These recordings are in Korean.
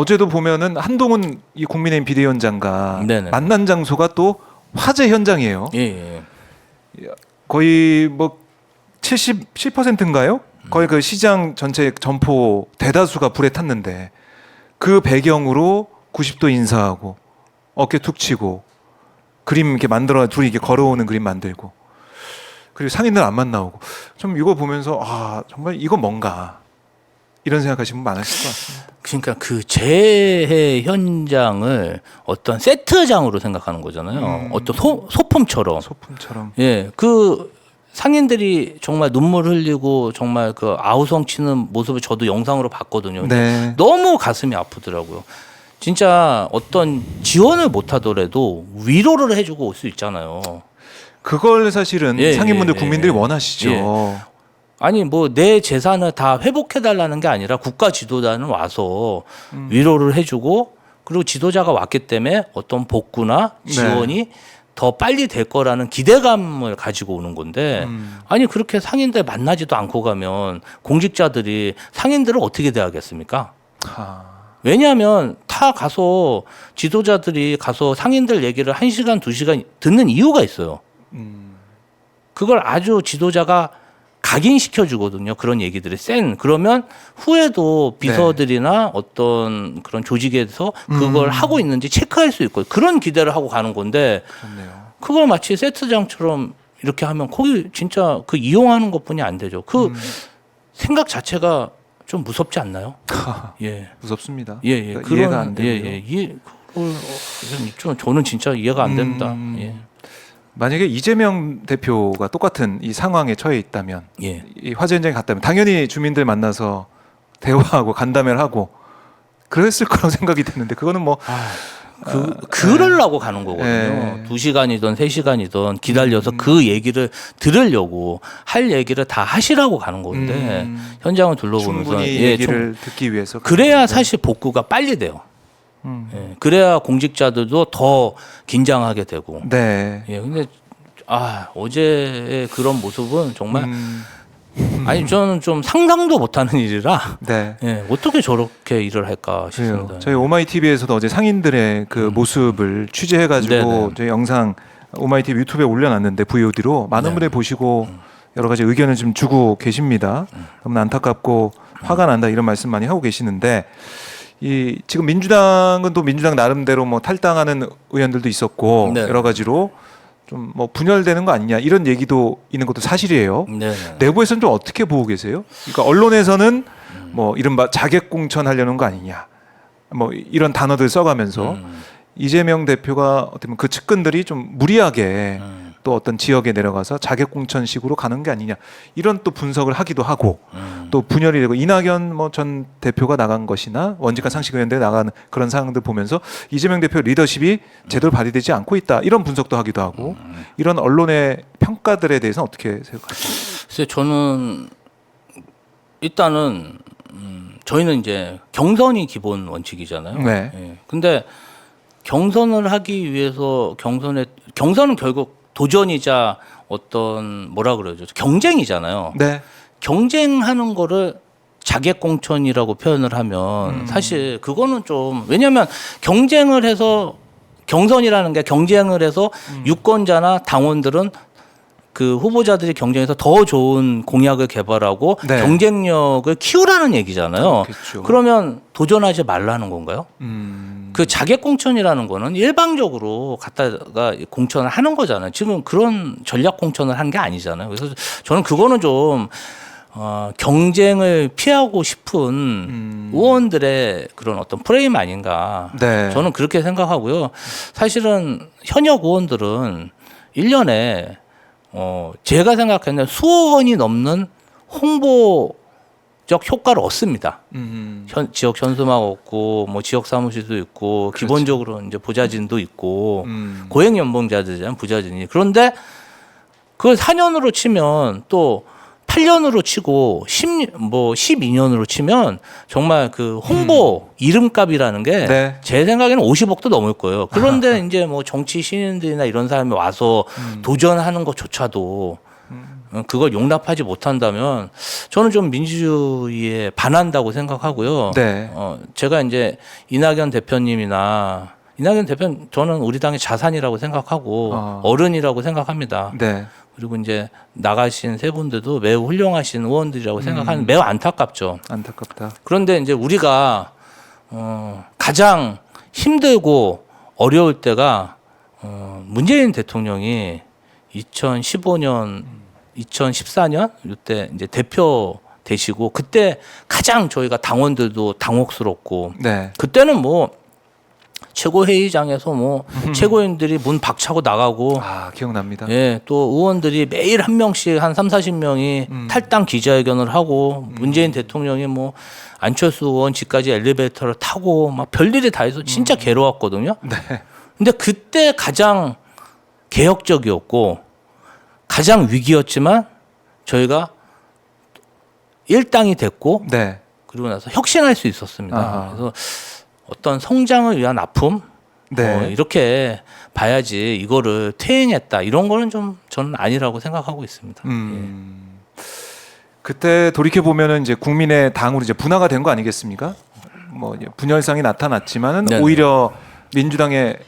어제도 보면은 한동훈 이 국민의힘 비대위원장과 네네. 만난 장소가 또 화재 현장이에요. 예. 거의 뭐 77%인가요? 거의 그 시장 전체 점포 대다수가 불에 탔는데 그 배경으로 90도 인사하고 어깨 툭 치고 그림 이렇게 만들어 둘이 이렇게 걸어오는 그림 만들고 그리고 상인들 안 만나오고 좀 이거 보면서 아 정말 이거 뭔가 이런 생각하시는 분 많으실 것 같습니다. 그러니까 그 재해 현장을 어떤 세트장으로 생각하는 거잖아요. 어떤 소품처럼. 소품처럼. 예, 그 상인들이 정말 눈물 흘리고 정말 그 아우성 치는 모습을 저도 영상으로 봤거든요. 네. 너무 가슴이 아프더라고요. 진짜 어떤 지원을 못 하더라도 위로를 해주고 올 수 있잖아요. 그걸 사실은 예, 상인분들 예, 국민들이 예. 원하시죠. 예. 아니 뭐 내 재산을 다 회복해달라는 게 아니라 국가 지도자는 와서 위로를 해주고 그리고 지도자가 왔기 때문에 어떤 복구나 지원이 더 빨리 될 거라는 기대감을 가지고 오는 건데 아니 그렇게 상인들 만나지도 않고 가면 공직자들이 상인들을 어떻게 대하겠습니까? 왜냐하면 다 가서 지도자들이 가서 상인들 얘기를 1시간, 2시간 듣는 이유가 있어요. 그걸 아주 지도자가 각인시켜 주거든요. 그런 얘기들이 그러면 후에도 비서들이나 어떤 그런 조직에서 그걸 하고 있는지 체크할 수 있고 그런 기대를 하고 가는 건데 그렇네요. 그걸 마치 세트장처럼 이렇게 하면 거기 진짜 그 이용하는 것뿐이 안 되죠. 그 생각 자체가 좀 무섭지 않나요? 예. 무섭습니다. 예. 그러니까 이해가 안 되고요. 그걸 저는 진짜 이해가 안 됩니다. 예. 만약에 이재명 대표가 똑같은 이 상황에 처해 있다면 예. 이 화재 현장에 갔다면 당연히 주민들 만나서 대화하고 간담회를 하고 그랬을 거라고 생각이 드는데 그거는 뭐 그러려고 가는 거거든요. 예. 2시간이든 3시간이든 기다려서 그 얘기를 들으려고 할 얘기를 다 하시라고 가는 건데 현장을 둘러보면서 충분히 얘기를 듣기 위해서 그래야 사실 복구가 빨리 돼요. 예. 그래야 공직자들도 더 긴장하게 되고. 네. 예. 근데 어제의 그런 모습은 정말 아니 저는 좀 상상도 못하는 일이라 네. 예, 어떻게 저렇게 일을 할까 그래요. 싶습니다. 저희 오마이TV에서도 어제 상인들의 그 모습을 취재해가지고 네네. 저희 영상 오마이TV 유튜브에 올려놨는데 VOD로 많은 분들이 보시고 여러 가지 의견을 좀 주고 계십니다. 너무 안타깝고 화가 난다 이런 말씀 많이 하고 계시는데 이 지금 민주당은 또 민주당 나름대로 뭐 탈당하는 의원들도 있었고 네. 여러 가지로 좀 뭐 분열되는 거 아니냐 이런 얘기도 있는 것도 사실이에요. 네네. 내부에서는 좀 어떻게 보고 계세요? 그러니까 언론에서는 뭐 이른바 자객 공천하려는 거 아니냐 뭐 이런 단어들 써가면서 이재명 대표가 어떻게 보면 그 측근들이 좀 무리하게 또 어떤 지역에 내려가서 자객 공천식으로 가는 게 아니냐 이런 또 분석을 하기도 하고 또 분열이 되고 이낙연 뭐 전 대표가 나간 것이나 원직한 상식의원들이 나가는 그런 상황들 보면서 이재명 대표 리더십이 제대로 발휘되지 않고 있다 이런 분석도 하기도 하고 이런 언론의 평가들에 대해서는 어떻게 생각하세요? 글쎄 저는 일단은 저희는 이제 경선이 기본 원칙이잖아요. 네. 예. 근데 경선을 하기 위해서 경선은 결국 도전이자 어떤 뭐라 그러죠? 경쟁이잖아요. 네. 경쟁하는 거를 자객공천이라고 표현을 하면 사실 그거는 좀 왜냐하면 경쟁을 해서 경선이라는 게 경쟁을 해서 유권자나 당원들은 그 후보자들이 경쟁해서 더 좋은 공약을 개발하고 네. 경쟁력을 키우라는 얘기잖아요. 그렇겠죠. 그러면 도전하지 말라는 건가요? 그 자객공천이라는 거는 일방적으로 갖다가 공천을 하는 거잖아요. 지금 그런 전략 공천을 한 게 아니잖아요. 그래서 저는 그거는 좀 경쟁을 피하고 싶은 의원들의 그런 어떤 프레임 아닌가. 네. 저는 그렇게 생각하고요. 사실은 현역 의원들은 1년에 제가 생각하는 수억 원이 넘는 홍보적 효과를 얻습니다. 지역 현수막 얻고 뭐 지역 사무실도 있고 그렇죠. 기본적으로 이제 부자진도 있고 고액 연봉자들이잖아요, 부자진이. 그런데 그걸 4년으로 치면 또 8년으로 치고 12년으로 치면 정말 그 홍보 이름값이라는 게 제 네. 생각에는 50억도 넘을 거예요. 그런데 이제 뭐 정치 신인들이나 이런 사람이 와서 도전하는 것조차도 그걸 용납하지 못한다면 저는 좀 민주주의에 반한다고 생각하고요. 네. 제가 이제 이낙연 대표님이나 이낙연 대표는 저는 우리 당의 자산이라고 생각하고 어른이라고 생각합니다. 네. 그리고 이제 나가신 세 분들도 매우 훌륭하신 의원들이라고 생각하는 매우 안타깝죠. 안타깝다. 그런데 이제 우리가 가장 힘들고 어려울 때가 문재인 대통령이 2015년, 2014년 이때 이제 대표 되시고 그때 가장 저희가 당원들도 당혹스럽고 네. 그때는 뭐 최고회의장에서 뭐 최고위원들이 문 박차고 나가고 기억납니다. 예, 또 의원들이 매일 한 명씩 한 3, 40명이 탈당 기자회견을 하고 문재인 대통령이 뭐 안철수 의원 집까지 엘리베이터를 타고 막 별일이 다 해서 진짜 괴로웠거든요. 네. 근데 그때 가장 개혁적이었고 가장 위기였지만 저희가 일당이 됐고 네. 그리고 나서 혁신할 수 있었습니다. 아하. 그래서 어떤 성장을 위한 아픔 네. 이렇게 봐야지 이거를 퇴행했다 이런 거는 좀 저는 아니라고 생각하고 있습니다. 그때 돌이켜 보면은 이제 국민의 당으로 이제 분화가 된 거 아니겠습니까? 뭐 이제 분열상이 나타났지만은 네네. 오히려 민주당의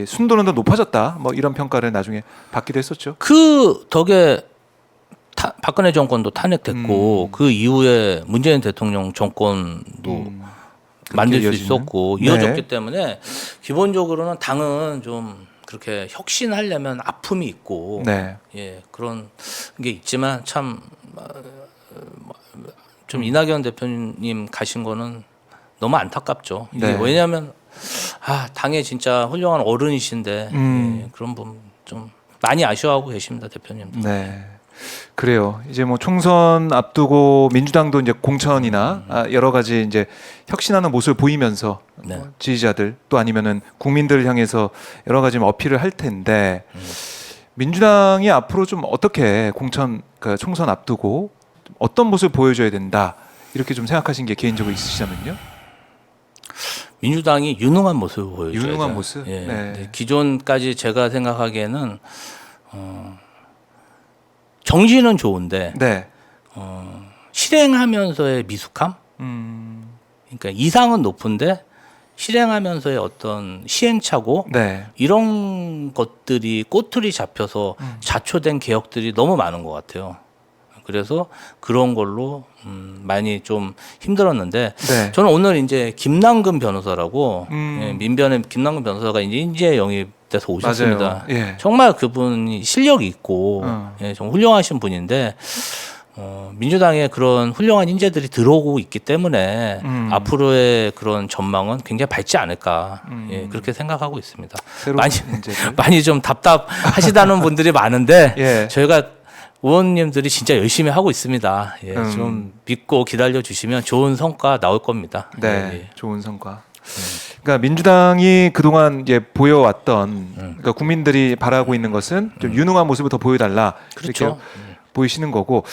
순도는 더 높아졌다. 뭐 이런 평가를 나중에 받기도 했었죠. 그 덕에 박근혜 정권도 탄핵됐고 그 이후에 문재인 대통령 정권도 만들 수 이어지는? 있었고 네. 이어졌기 때문에 기본적으로는 당은 좀 그렇게 혁신하려면 아픔이 있고 네. 예 그런 게 있지만 참 좀 이낙연 대표님 가신 거는 너무 안타깝죠. 이게 네. 왜냐하면 당에 진짜 훌륭한 어른이신데 예, 그런 부분 좀 많이 아쉬워하고 계십니다 대표님도. 네. 그래요. 이제 뭐 총선 앞두고 민주당도 이제 공천이나 여러 가지 이제 혁신하는 모습을 보이면서 네. 지지자들 또 아니면은 국민들을 향해서 여러 가지 어필을 할 텐데 민주당이 앞으로 좀 어떻게 총선 앞두고 좀 어떤 모습을 보여줘야 된다 이렇게 좀 생각하신 게 개인적으로 있으시다면요? 민주당이 유능한 모습을 보여줘야죠. 유능한 모습? 예. 네. 근데 기존까지 제가 생각하기에는 정신은 좋은데 네. 실행하면서의 미숙함? 그러니까 이상은 높은데 실행하면서의 어떤 시행착오 네. 이런 것들이 꼬투리 잡혀서 자초된 개혁들이 너무 많은 것 같아요. 그래서 그런 걸로 많이 좀 힘들었는데 네. 저는 오늘 이제 김남근 변호사라고 음. 민변의 김남근 변호사가 이제 인재 영입돼서 오셨습니다. 맞아요. 예. 정말 그분이 실력이 있고 예, 좀 훌륭하신 분인데 민주당에 그런 훌륭한 인재들이 들어오고 있기 때문에 앞으로의 그런 전망은 굉장히 밝지 않을까 예, 그렇게 생각하고 있습니다. 새로운 인재들. 많이 좀 답답하시다는 분들이 많은데 예. 저희가 의원님들이 진짜 열심히 하고 있습니다. 예, 좀 믿고 기다려 주시면 좋은 성과 나올 겁니다. 네, 예, 예. 좋은 성과. 그러니까 민주당이 그동안 이제 보여왔던 그러니까 국민들이 바라고 있는 것은 좀 유능한 모습을 더 보여달라 그렇죠. 이렇게 보이시는 거고